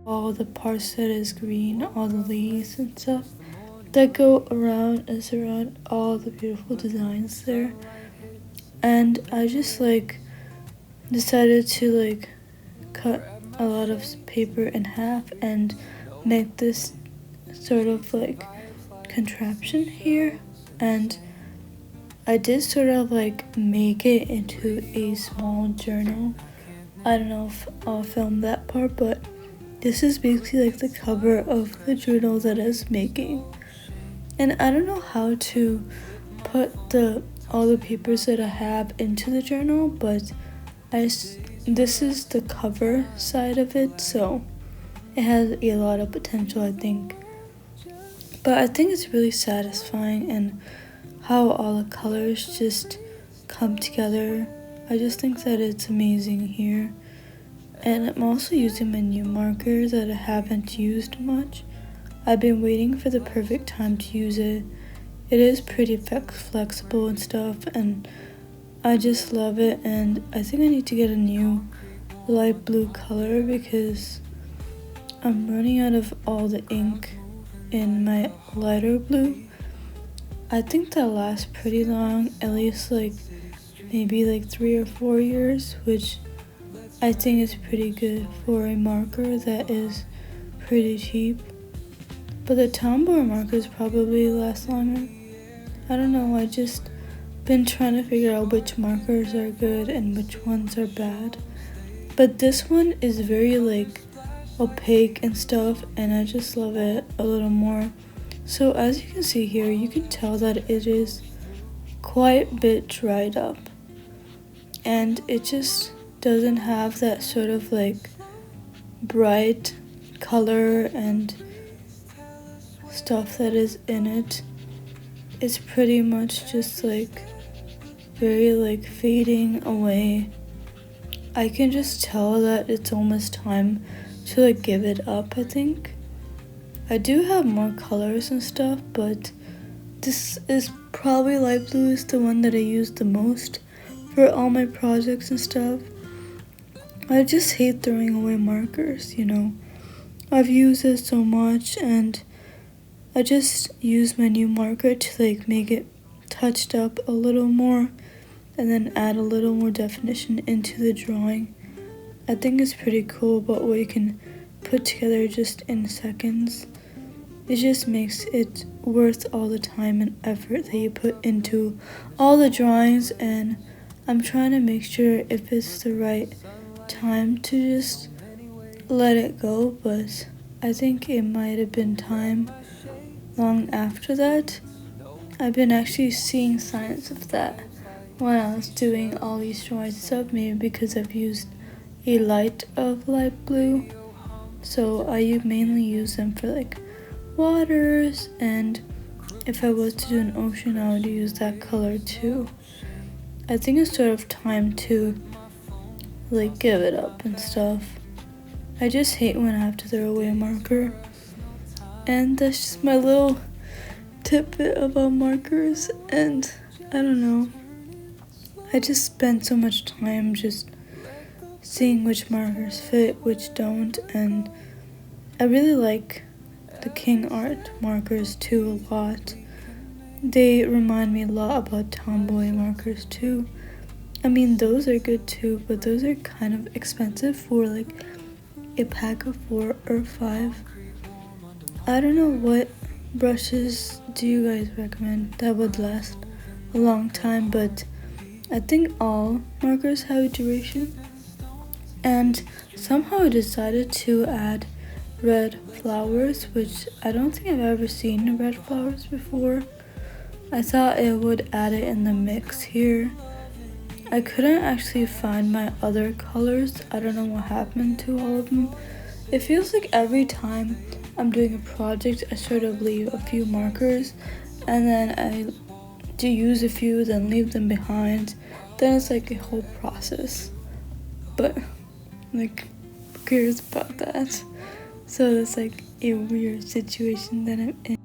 all the parts that is green, all the leaves and stuff that go around and surround all the beautiful designs there. And I just like decided to like cut a lot of paper in half and make this sort of like contraption here. And I did sort of like make it into a small journal. I don't know if I'll film that part, but this is basically like the cover of the journal that I was making. And I don't know how to put all the papers that I have into the journal, but this is the cover side of it, so it has a lot of potential, I think. But I think it's really satisfying, and how all the colors just come together. I just think that it's amazing here. And I'm also using my new marker that I haven't used much. I've been waiting for the perfect time to use it. It is pretty flexible and stuff, and I just love it. And I think I need to get a new light blue color because I'm running out of all the ink in my lighter blue. I think that lasts pretty long, at least like maybe like 3 or 4 years, which I think is pretty good for a marker that is pretty cheap. But the Tombow markers probably last longer. I don't know, I just been trying to figure out which markers are good and which ones are bad. But this one is very like opaque and stuff, and I just love it a little more. So as you can see here, you can tell that it is quite a bit dried up, and it just doesn't have that sort of like bright color and stuff that is in it. It's pretty much just like very like fading away. I can just tell that it's almost time to like give it up, I think. I do have more colors and stuff, but this is probably light blue is the one that I use the most for all my projects and stuff. I just hate throwing away markers, you know. I've used it so much, and I just use my new marker to like make it touched up a little more and then add a little more definition into the drawing. I think it's pretty cool about what you can put together just in seconds. It just makes it worth all the time and effort that you put into all the drawings, and I'm trying to make sure if it's the right time to just let it go, but I think it might have been time long after that. I've been actually seeing signs of that when I was doing all these drawings and stuff, maybe because I've used a light of light blue, so I mainly use them for like waters, and if I was to do an ocean I would use that color too. I think it's sort of time to like give it up and stuff. I just hate when I have to throw away a marker, and that's just my little tidbit about markers. And I don't know, I just spend so much time just seeing which markers fit, which don't, and I really like the King Art markers too a lot. They remind me a lot about Tombow markers too. I mean, those are good too, but those are kind of expensive for like a pack of 4 or 5. I don't know, what brushes do you guys recommend that would last a long time, but I think all markers have a duration. And somehow I decided to add red flowers, which I don't think I've ever seen red flowers before. I thought it would add it in the mix here. I couldn't actually find my other colors. I don't know what happened to all of them. It feels like every time I'm doing a project I sort of leave a few markers, and then I do use a few, then leave them behind. Then it's like a whole process. But like, who cares about that? So it's like a weird situation that I'm in.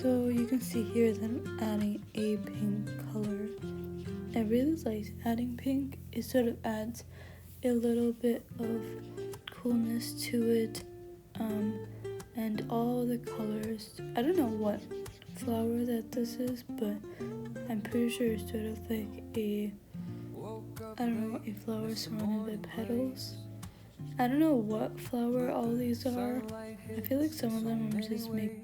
So you can see here that I'm adding a pink color. I really like adding pink. It sort of adds a little bit of coolness to it. And all the colors, I don't know what flower that this is, but I'm pretty sure it's sort of like I don't know, a flower surrounded by petals. I don't know what flower all these are. I feel like some of them are just made.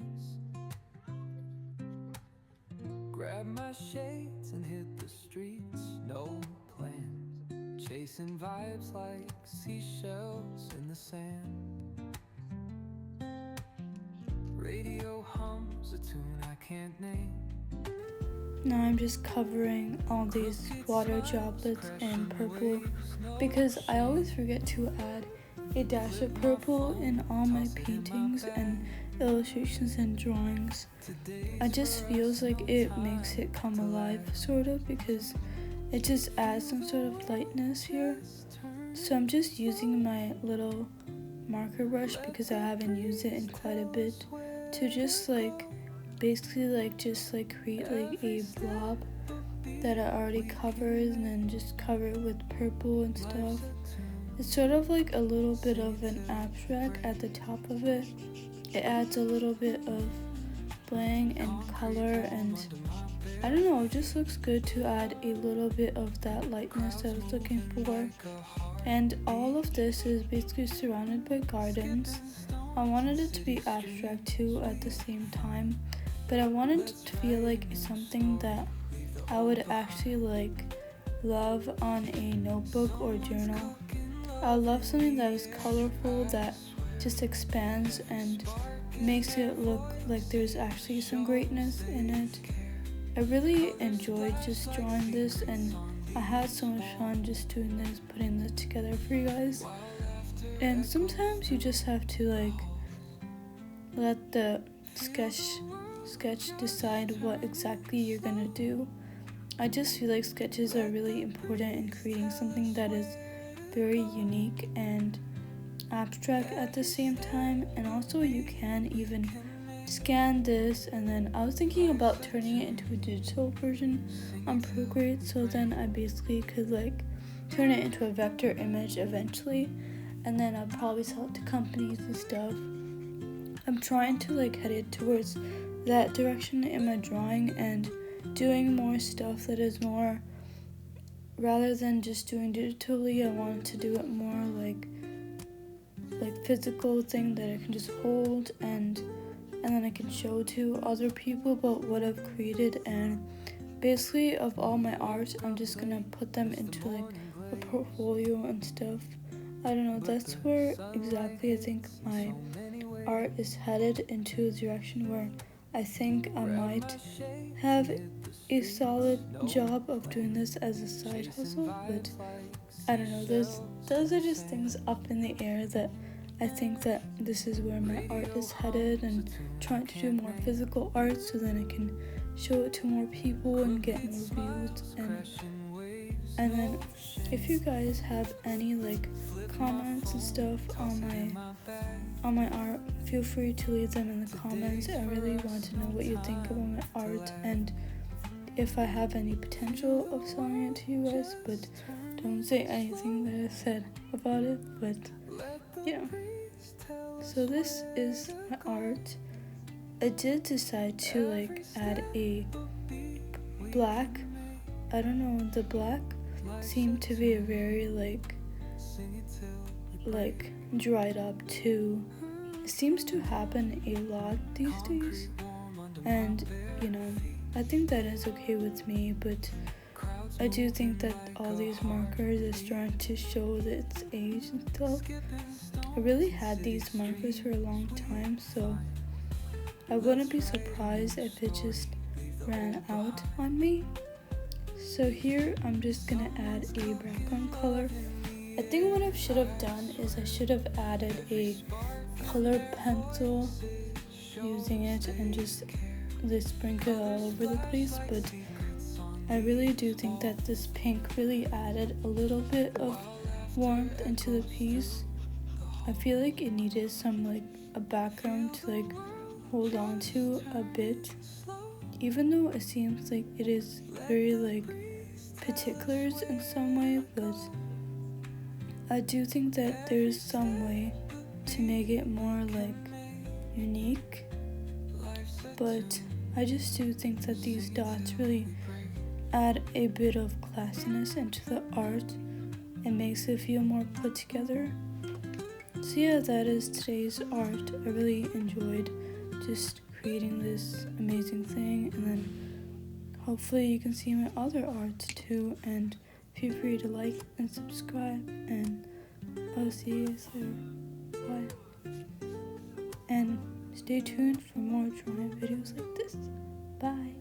Grab my shades and hit the streets, no plans. Chasing vibes like seashells in the sand. Radio hums a tune I can't name. Now I'm just covering all these water droplets in purple because I always forget to add a dash of purple in all my paintings and illustrations and drawings. It just feels like it makes it come alive, sort of, because it just adds some sort of lightness here. So I'm just using my little marker brush because I haven't used it in quite a bit to just basically just create like a blob that I already covered and then just cover it with purple and stuff. It's sort of like a little bit of an abstract at the top of it. It adds a little bit of bling and color, and I don't know, it just looks good to add a little bit of that lightness I was looking for. And all of this is basically surrounded by gardens. I wanted it to be abstract too at the same time, but I wanted it to feel like it's something that I would actually love on a notebook or journal. I love something that is colorful, that just expands and makes it look like there's actually some greatness in it. I really enjoyed just drawing this, and I had so much fun just doing this, putting this together for you guys. And sometimes you just have to let the sketch decide what exactly you're gonna do. I just feel like sketches are really important in creating something that is very unique and abstract at the same time. And also you can even scan this, and then I was thinking about turning it into a digital version on Procreate, so then I basically could turn it into a vector image eventually, and then I'll probably sell it to companies and stuff. I'm trying to head it towards that direction in my drawing and doing more stuff that is more, rather than just doing digitally, I wanted to do it more like physical thing that I can just hold and then I can show to other people about what I've created. And basically of all my art, I'm just gonna put them into a portfolio and stuff. I don't know, that's where exactly I think my art is headed, into a direction where I think I might have a solid job of doing this as a side hustle, but I don't know, those are just things up in the air that I think that this is where my art is headed, and trying to do more physical art so then I can show it to more people and get more views. And then if you guys have any comments and stuff on my art, feel free to leave them in the comments. I really want to know what you think about my art and if I have any potential of selling it to you guys, but don't say anything that I said about it, but so this is my art. I did decide to add a black. I don't know, the black seemed to be a very dried up too. It seems to happen a lot these days, and I think that is okay with me, but I do think that all these markers are starting to show its age and stuff. I really had these markers for a long time, so I wouldn't be surprised if it just ran out on me. So here I'm just gonna add a background color. I think what I should have done is I should have added a colored pencil using it and just sprinkle it all over the place, but I really do think that this pink really added a little bit of warmth into the piece. I feel like it needed some a background to hold on to a bit, even though it seems like it is very like particulars in some way, but I do think that there's some way to make it more like unique. But I just do think that these dots really add a bit of classiness into the art and makes it feel more put together. So yeah, that is today's art. I really enjoyed just creating this amazing thing, and then hopefully you can see my other arts too, and feel free to like and subscribe, and I'll see you guys later. Bye. And stay tuned for more drawing videos like this. Bye.